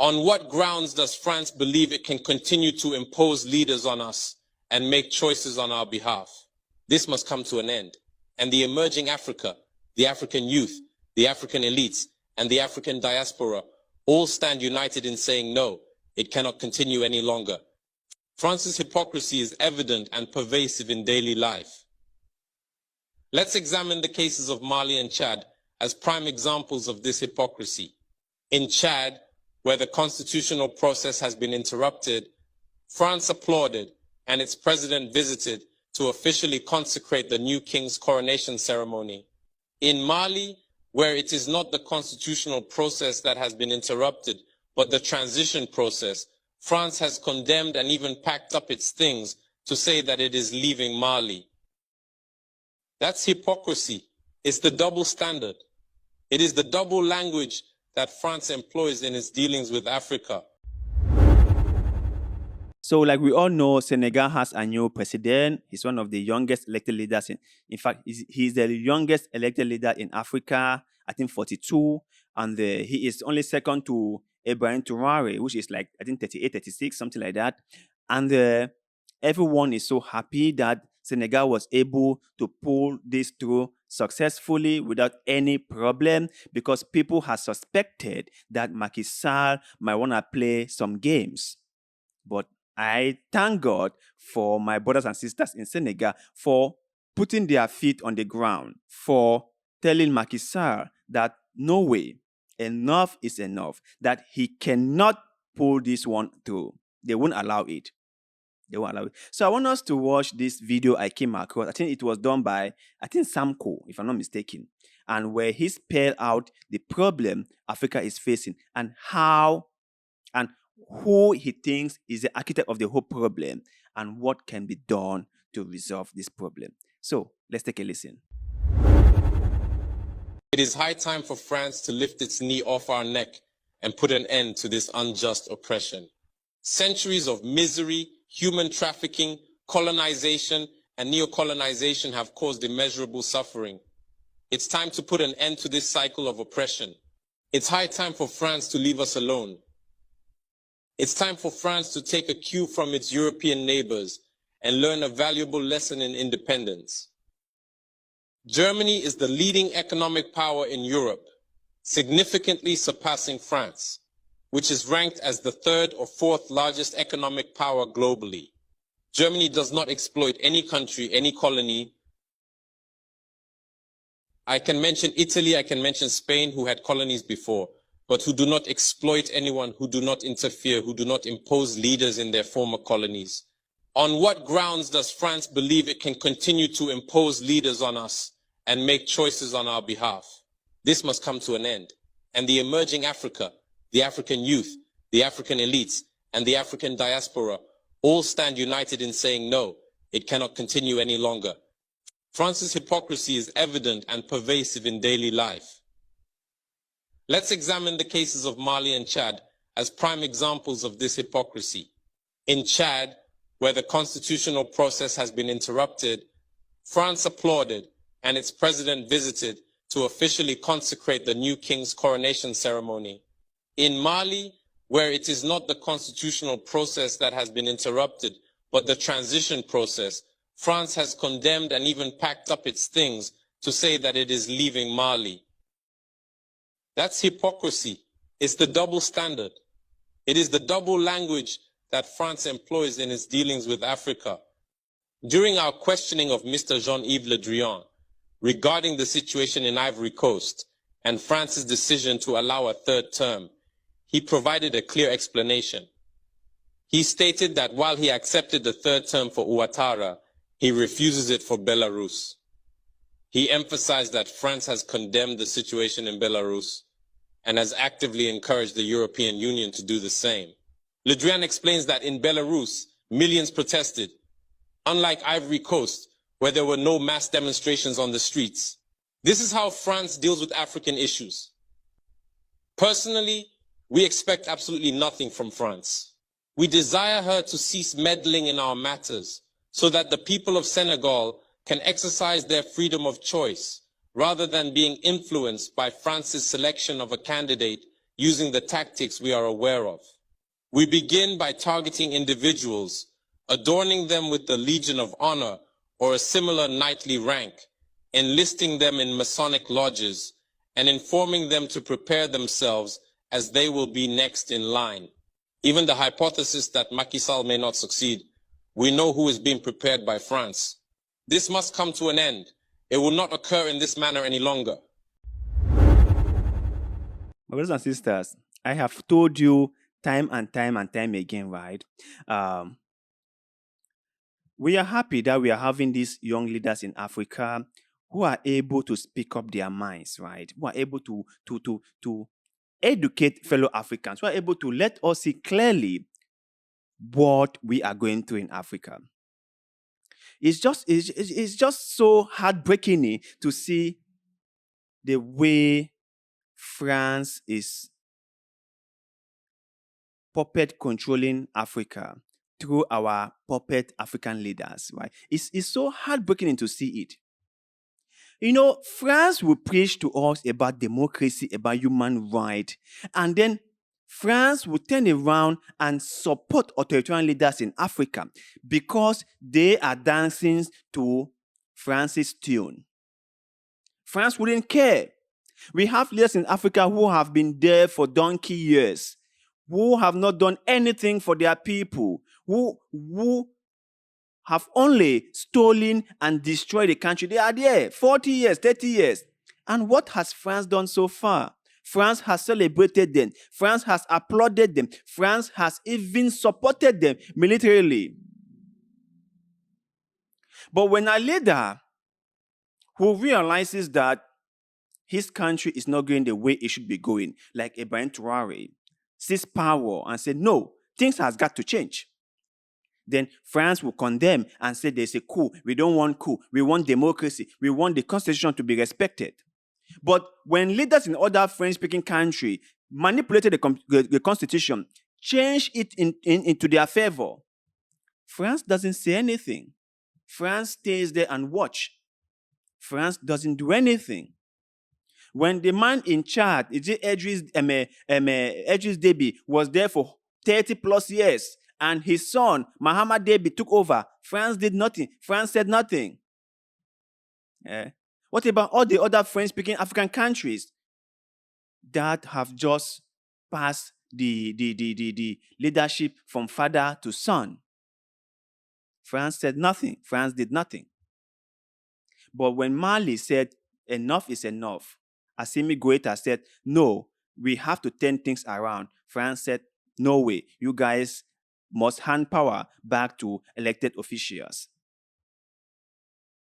On what grounds does France believe it can continue to impose leaders on us and make choices on our behalf? This must come to an end. And the emerging Africa, the African youth, the African elites, and the African diaspora all stand united in saying no, it cannot continue any longer. France's hypocrisy is evident and pervasive in daily life. Let's examine the cases of Mali and Chad as prime examples of this hypocrisy. In Chad, where the constitutional process has been interrupted, France applauded and its president visited to officially consecrate the new king's coronation ceremony. In Mali, where it is not the constitutional process that has been interrupted, but the transition process, France has condemned and even packed up its things to say that it is leaving Mali. That's hypocrisy. It's the double standard. It is the double language that France employs in its dealings with Africa. So like we all know, Senegal has a new president. He's one of the youngest elected leaders. In fact, he's the youngest elected leader in Africa, I think 42. And he is only second to Ibrahim Traoré, which is like, I think 38, 36, something like that. And everyone is so happy that Senegal was able to pull this through successfully without any problem, because people have suspected that Macky Sall might want to play some games. But I thank God for my brothers and sisters in Senegal for putting their feet on the ground, for telling Macky Sall that no way, enough is enough, that he cannot pull this one through. They won't allow it. They won't allow it. So I want us to watch this video I came across. I think it was done by, Samko, if I'm not mistaken, and where he spelled out the problem Africa is facing and how and who he thinks is the architect of the whole problem and what can be done to resolve this problem. So let's take a listen. It is high time for France to lift its knee off our neck and put an end to this unjust oppression. Centuries of misery, human trafficking, colonization, and neocolonization have caused immeasurable suffering. It's time to put an end to this cycle of oppression. It's high time for France to leave us alone. It's time for France to take a cue from its European neighbors and learn a valuable lesson in independence. Germany is the leading economic power in Europe, significantly surpassing France, which is ranked as the third or fourth largest economic power globally. Germany does not exploit any country, any colony. I can mention Italy, I can mention Spain, who had colonies before, but who do not exploit anyone, who do not interfere, who do not impose leaders in their former colonies. On what grounds does France believe it can continue to impose leaders on us and make choices on our behalf? This must come to an end. And the emerging Africa, the African youth, the African elites, and the African diaspora all stand united in saying no, it cannot continue any longer. France's hypocrisy is evident and pervasive in daily life. Let's examine the cases of Mali and Chad as prime examples of this hypocrisy. In Chad, where the constitutional process has been interrupted, France applauded and its president visited to officially consecrate the new king's coronation ceremony. In Mali, where it is not the constitutional process that has been interrupted, but the transition process, France has condemned and even packed up its things to say that it is leaving Mali. That's hypocrisy. It's the double standard. It is the double language that France employs in its dealings with Africa. During our questioning of Mr. Jean-Yves Le Drian regarding the situation in Ivory Coast and France's decision to allow a third term, he provided a clear explanation. He stated that while he accepted the third term for Ouattara, he refuses it for Belarus. He emphasized that France has condemned the situation in Belarus and has actively encouraged the European Union to do the same. Le Drian explains that in Belarus, millions protested, unlike Ivory Coast, where there were no mass demonstrations on the streets. This is how France deals with African issues. Personally, we expect absolutely nothing from France. We desire her to cease meddling in our matters so that the people of Senegal can exercise their freedom of choice rather than being influenced by France's selection of a candidate using the tactics we are aware of. We begin by targeting individuals, adorning them with the Legion of Honor or a similar knightly rank, enlisting them in Masonic lodges, and informing them to prepare themselves as they will be next in line. Even the hypothesis that Macky Sall may not succeed, we know who is being prepared by France. This must come to an end. It will not occur in this manner any longer. My brothers and sisters, I have told you time and time again, right? We are happy that we are having these young leaders in Africa who are able to speak up their minds, right? Who are able to educate fellow Africans, who are able to let us see clearly what we are going through in Africa. It's just so heartbreaking to see the way France is puppet controlling Africa through our puppet African leaders, right? It's so heartbreaking to see it. You know, France will preach to us about democracy, about human rights, and then France will turn around and support authoritarian leaders in Africa because they are dancing to France's tune. France wouldn't care. We have leaders in Africa who have been there for donkey years, who have not done anything for their people, who have only stolen and destroyed the country. They are there 40 years, 30 years. And what has France done so far? France has celebrated them. France has applauded them. France has even supported them militarily. But when a leader who realizes that his country is not going the way it should be going, like Ibrahim Traore, seized power and said, no, things has got to change. Then France will condemn and say there's a coup. We don't want coup. We want democracy. We want the constitution to be respected. But when leaders in other French-speaking countries manipulated the constitution, changed it into their favor, France doesn't say anything. France stays there and watch. France doesn't do anything. When the man in charge, Idris Deby, was there for 30 plus years, and his son, Mahamat Deby, took over, France did nothing. France said nothing. What about all the other French-speaking African countries that have just passed the leadership from father to son? France said nothing. France did nothing. But when Mali said, enough is enough, Assimi Goïta said, no, we have to turn things around, France said, no way, you guys must hand power back to elected officials.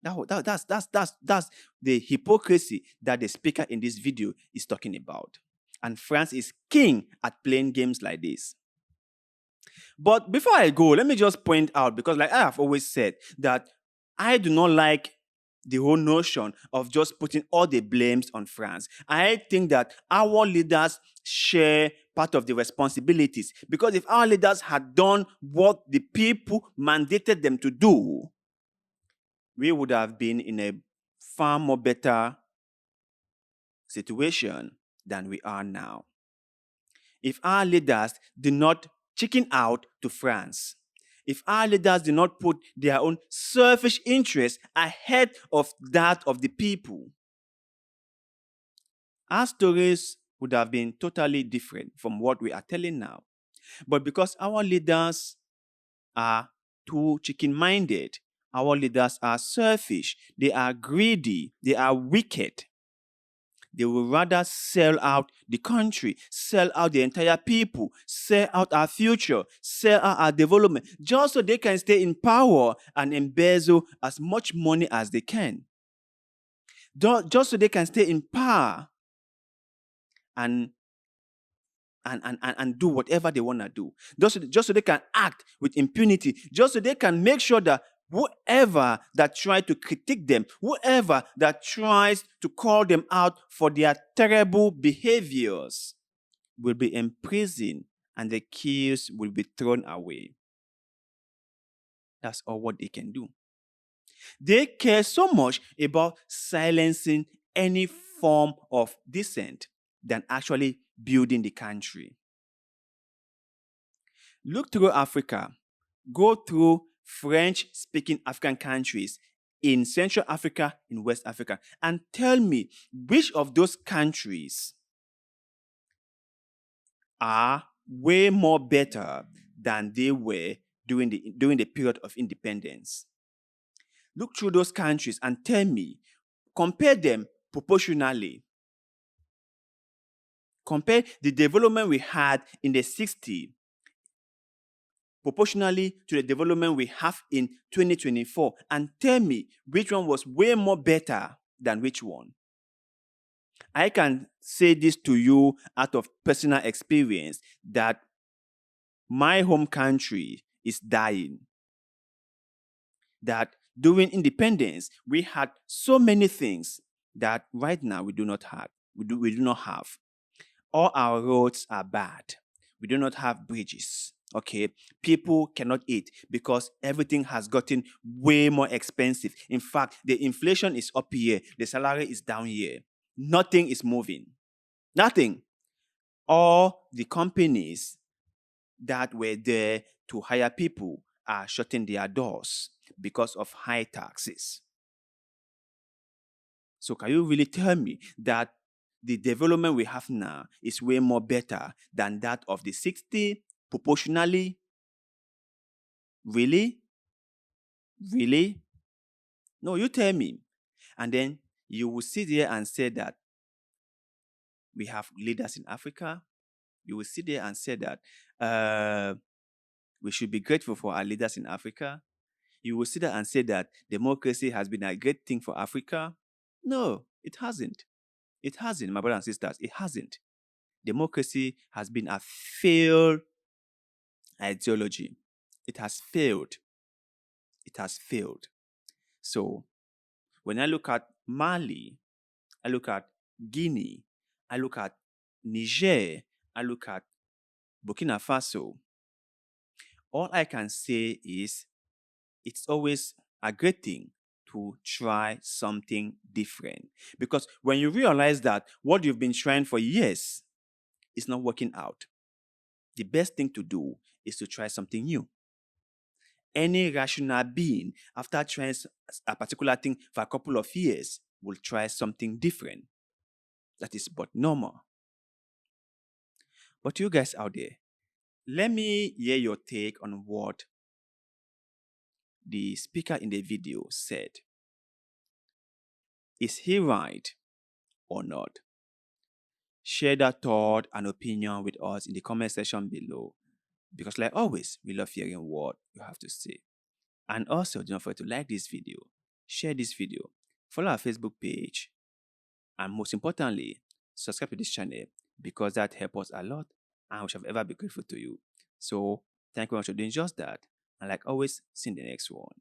That's the hypocrisy that the speaker in this video is talking about. And France is king at playing games like this. But before I go, let me just point out, because like I have always said, that I do not like the whole notion of just putting all the blames on France. I think that our leaders share part of the responsibilities, because if our leaders had done what the people mandated them to do, we would have been in a far more better situation than we are now. If our leaders did not chicken out to France, if our leaders did not put their own selfish interests ahead of that of the people, our stories would have been totally different from what we are telling now. But because our leaders are too chicken-minded, our leaders are selfish, they are greedy, they are wicked, they will rather sell out the country, sell out the entire people, sell out our future, sell out our development, just so they can stay in power and embezzle as much money as they can. Just so they can stay in power and do whatever they want to do. Just so they can act with impunity. Just so they can make sure that whoever that tries to critique them, whoever that tries to call them out for their terrible behaviors will be imprisoned and the keys will be thrown away. That's all what they can do. They care so much about silencing any form of dissent than actually building the country. Look through Africa. Go through French-speaking African countries in Central Africa, in West Africa, and tell me which of those countries are way more better than they were during the period of independence. Look through those countries and tell me, compare them proportionally. Compare the development we had in the 60s proportionally to the development we have in 2024 and tell me which one was way more better than which one. I can say this to you out of personal experience that my home country is dying. That during independence, we had so many things that right now we do not have. We do not have. All our roads are bad. We do not have bridges. Okay, people cannot eat because everything has gotten way more expensive. In fact, the inflation is up here, the salary is down here. Nothing is moving. Nothing. All the companies that were there to hire people are shutting their doors because of high taxes. So can you really tell me that the development we have now is way more better than that of the 60s proportionally? Really? Really? No, you tell me. And then you will sit there and say that we have leaders in Africa. You will sit there and say that we should be grateful for our leaders in Africa. You will sit there and say that democracy has been a great thing for Africa. No, it hasn't. It hasn't, my brothers and sisters. It hasn't. Democracy has been a failed ideology. It has failed. It has failed. So, when I look at Mali, I look at Guinea, I look at Niger, I look at Burkina Faso, all I can say is it's always a great thing to try something different. Because when you realize that what you've been trying for years is not working out, the best thing to do is to try something new. Any rational being, after trying a particular thing for a couple of years, will try something different. That is but normal. But you guys out there, let me hear your take on what the speaker in the video said. Is he right or not? Share that thought and opinion with us in the comment section below. Because like always, we love hearing what you have to say. And also, do not forget to like this video, share this video, follow our Facebook page, and most importantly, subscribe to this channel because that helps us a lot and we shall ever be grateful to you. So, thank you very much for doing just that. And like always, see you in the next one.